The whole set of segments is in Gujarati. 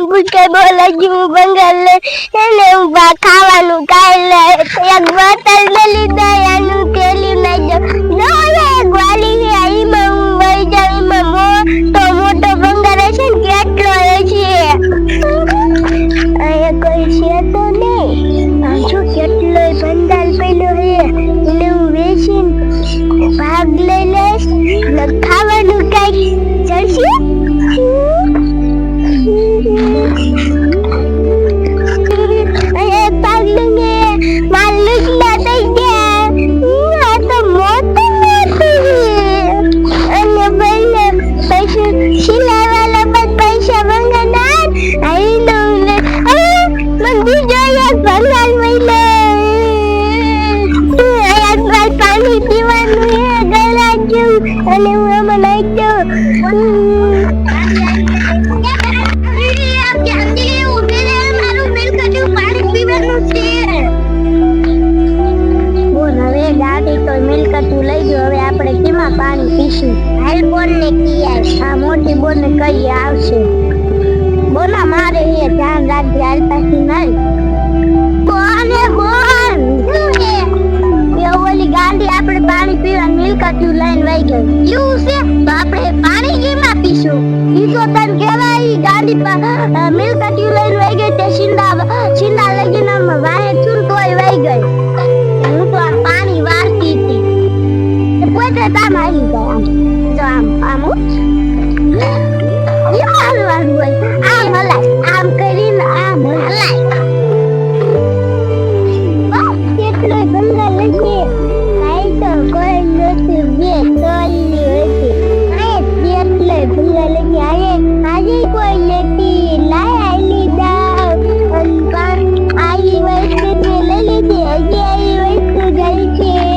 પૂછે બોલા જીવ બંગાળ એને ઉભા ખાવાનું કાઈ લે એક બોતલ લે લીધા એનું થેલી લઈ જાવ નો એક વાલી છે આઈમાં હું વઈ જાવ એમાં મોટો બંગાળ છે ને કેટલો છે આ કોઈ છે તો નહીં આ જો કેટલો બંગાળ પેલો હે એને હું વેચીને ભાગ લઈ લઈશ ને ખાવાનું કાઈ ચડશે અને હું આમાં નાઈ દઉં પાણી પીશું હાલ બોન ને કીયા આ મોટી બોન ને કઈ આવશે બોલા મારે એ ધ્યાન રાખજે હાલ પાછી નહીં બોને બોન એ ઓલી ગાંડી આપણે પાણી પીવા મિલકતું લઈને વઈ ગઈ એવું છે તો આપણે પાણી કેમાં પીશું ઈ તો તને કહેવાય ગાંડી મિલકતું લઈને વઈ ગઈ તે સિંદા લગીને વાહે ચૂંટોય વઈ ગઈ હું તો આ પાણી વારતી હતી પોતે તામ આવી ગયા જો આમ હાલવાનું હોય આમ હલાય આમ કરીને આમ હલાય કેટલો બંગાળ છે કાઈ તો કોઈ નથી બે તોલી હતી આ કેટલો બંગાળ છે આજે કોઈ નથી લાય લીધા પણ આવી વસ્તુ લઈ લીધી હજી આવી વસ્તુ ગઈ છે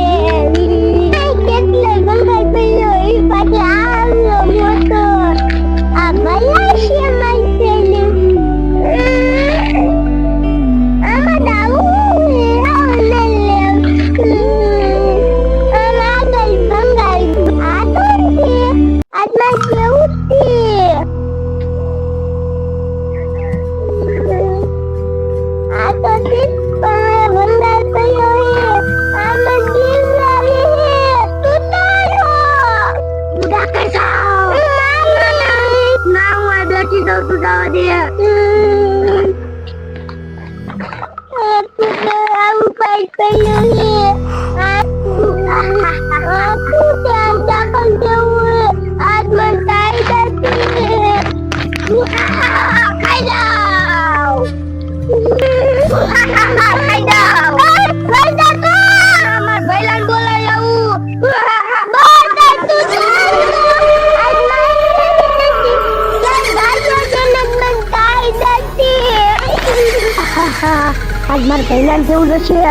आज मार पहला केवल છે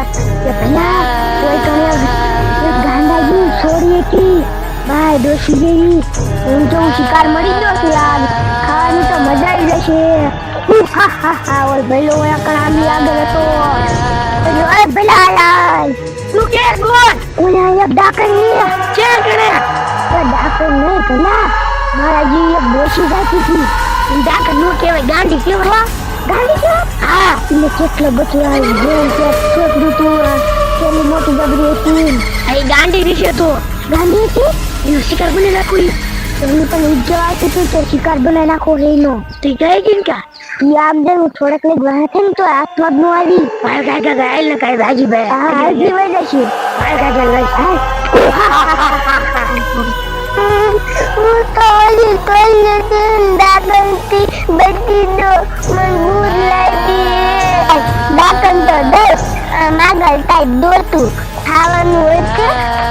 કે ભલા કોઈ કરે ગાંડાજી છોડી હતી ભાઈ દોશી ગઈ હું તો શિકાર મળી ગયો છે યાર ખાવાની તો મજા આવી જશે ઓય ભલો ઓયા કણામી આગળ હતો ઓય ભલા લાલ તું કે ગોળ ઓયા એક ડાકણી છે કરે ડાકણ નહીં ભલા મારા જી એક દોશી જાતી હતી ડાકણ નો કહેવાય ગાંડી કેવા ગાંડી છે હા એટલે કેટલો બચો આવી જેમ કે છોકરી તું કેલી મોટી ગબરી હતી આ ગાંડી વિશે તો ગાંડી હતી એનો શિકાર બને નાખું એની પણ ઉજ્જવ આવતી હતી તો શિકાર બનાવી નાખો એનો તું ગઈ કેમ કા યાદ દે હું થોડક લઈ ગયા છે ને તો હાથમાં નો આવી ભાઈ કાકા ગાયલ ને કાઈ ભાજી ભાઈ હા હાજી વઈ જશે ભાઈ કાકા લઈ હું તો ઓલી કોઈ નથી દાદંતી બધી દો મને લાગી દાકન તો દસ માગલ ટાઈપ દોતું ખાવાનું હોય છે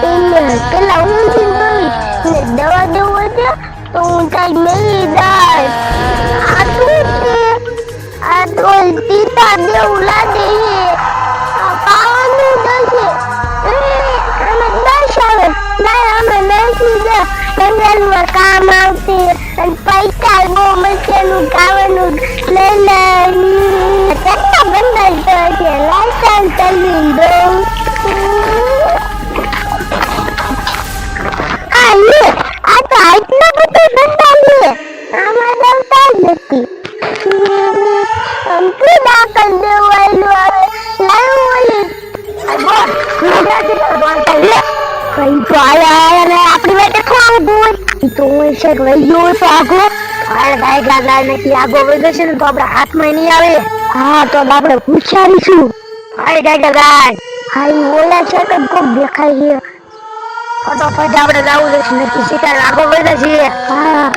એને પેલા હું જીવી ને દવા દેવું હોય છે તો હું ટાઈપ મેલી દઈશ આ શું છે આ તો ટીટા દેવું લાગે આ ખાવાનું જશે આમાં દસ આવે ના આમાં નથી દે બંગાળમાં કામ આવશે અને પૈસા બહુ મસ્તીનું ખાવાનું લઈ લે કેટલા બંગાળ તો છે લાયસન્સ ચલી દઉં આ લે આ તો આટલું બધું બંગાળ લે આમાં આવતા જ નથી અંકુ દાખલ દેવાયેલું આવે લાવ ઓલી બોલ ગુજરાતી બોલતા લે કઈ તો આયા ને આપણી બેટે કોણ બોલ તો હું છે લઈ ગયો તો આગો અરે ભાઈ ગાલા નથી આગો વગર છે ને તો આપણા હાથમાં નહીં આવે હા તો આપણે પૂછારીશું અરે ગાલા ગાય હાઈ ઓલા છે કે કોક દેખાય છે ફટાફટ આપણે જાવું છે નથી શિકાર આગો વગર છે હા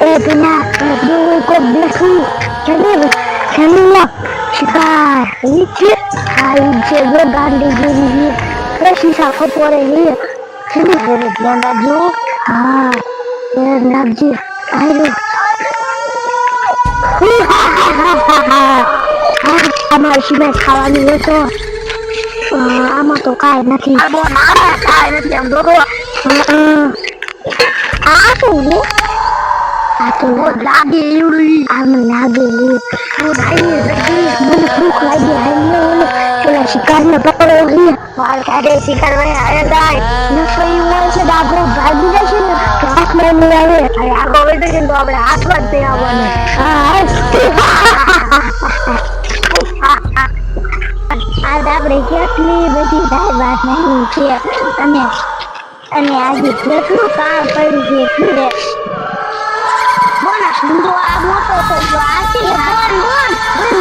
એ પેલા દોઈ કોક દેખું ચલે શિકાર નીચે હાઈ છે જો ગાંડી જેવી કશી સાખો પડે છે ચલે ધ્યાન રાખજો હા ધ્યાન રાખજે હાઈ અમારી સિવાય ખાવાનું હોય તો આમાં તો કાંઈ નથી કાંઈ નથી આમ દોડો આ શું આ તો લાગે એવડી આમ લાગે મને ભૂખ લાગી હાઈ પેલા શિકારને પકડો માર કાઢે શિકાર ભાઈ આયા જાય નફઈ હોય છે ડાગો ભાગી જશે ને તો હાથમાં નહીં આવે અરે આગો વધી જશે તો આપણે હાથમાં જ નહીં આવવાનું આજ આપણે કેટલી બધી દાળ ભાત નહીં છે અને આજે કેટલું કામ પડ્યું છે ઘરે બોલા સુંદો આ મોટો તો જો આથી બોલ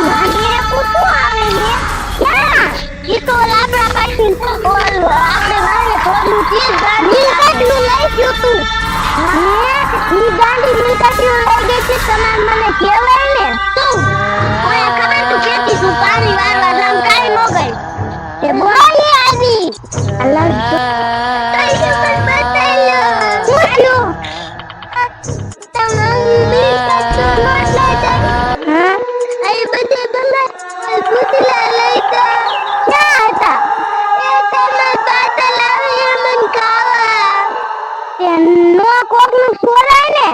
ભાગીને પૂછું આવે ને ક્યાં ઈ તો લાબડા પાછી ઓલ આપણે વારે થોડું ચીજ ગાડી કેટલું લઈ ગયો તું ઈ ગાડી ની કેટલું લઈ ગઈ છે તમાર મને કહેવાય ને તું ઓય ખબર તું કેતી તું પાણી વારવા જામ કાઈ નો ગઈ એ બોલી આવી અલ્લાહ કઈ કે મત બતાયો ચાલો તમારી કચો નોટ લઈ જાય હા આ બધે બલા પૂતલા લઈ જા ક્યાં હતા એ તમે પાતલ આવે મન ખાવા એ નો કોકનું સોરાય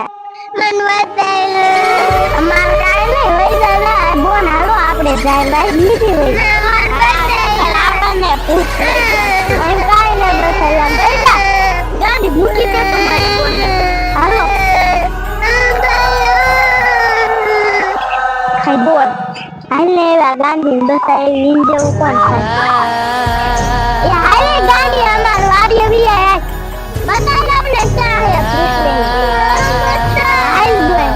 ને મન બતાયો અમાર કાઈ નહીં લઈ જા બોન હાલો આપણે જાય ભાઈ નીચે હોય આપણને પૂછ એમ કાઈ નહીં બતાવ્યા બેટા ગાડી મૂકી દે તમારી હાલો ખાઈ બોલ હાલે એવા ગાંધી બતાવી ઈન જેવું કોણ થાય એ હાલે ગાડી અમાર વાડીએ વિયા બતાવી આપણે ક્યાં હે પૂછે હાલ બોલ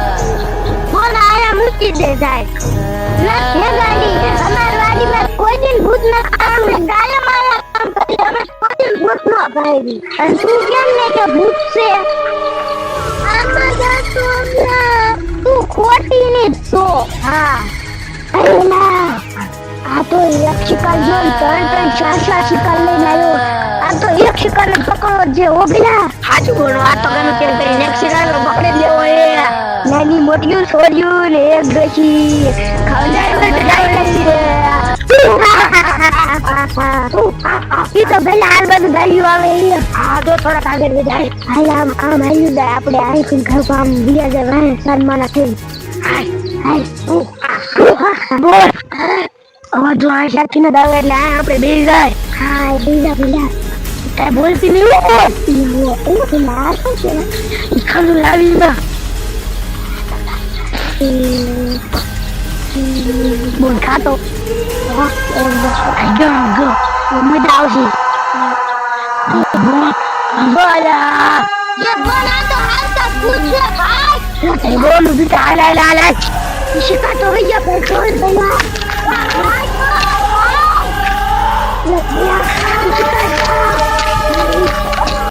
ફોન આયા મૂકી દે જાય ના હે ગાડી અમાર વાડીમાં કોઈ દિન ભૂત ન ખાવાનું ગાલે મારા કામ કરી અમે કોઈ દિન ભૂત ન ભાઈ અને તું કેમ ને કે ભૂત છે આમાં જાતું તું ખોટી ની છો હા અરે ના આ તો એક શિકાર જોઈ ત્રણ ચાર શિકાર લઈને આવ્યો આ તો એક શિકાર ને પકડો જે ઓબલા હાચું બોલો આ તો ગમે તેમ કરીને એક શિકાર ને પકડી લેવો એ નાની મોટી છોડ્યું ને એક ગછી ખવડાવી ઈ તો પેલા હાલ બધું ગાડીઓ આવે હા તો થોડા આગળ જાય હાલ આમ હાલ્યું જાય આપણે આઈથી ઘર આમ બીજા જાય સન્માન થઈ હાલ બોલ હવે જો આ સાથી ના દાવે એટલે આપણે બે જાય હા બીજા કઈ બોલતી નહીં એ પેલા આ શું છે ખાલું લાવી માં બોલ ખાતો ગો મજા આવશે બોલા ये बोला तो हाल का पूछे भाई बोल बेटा हाल शिका तो भैया पेट्रोल भैया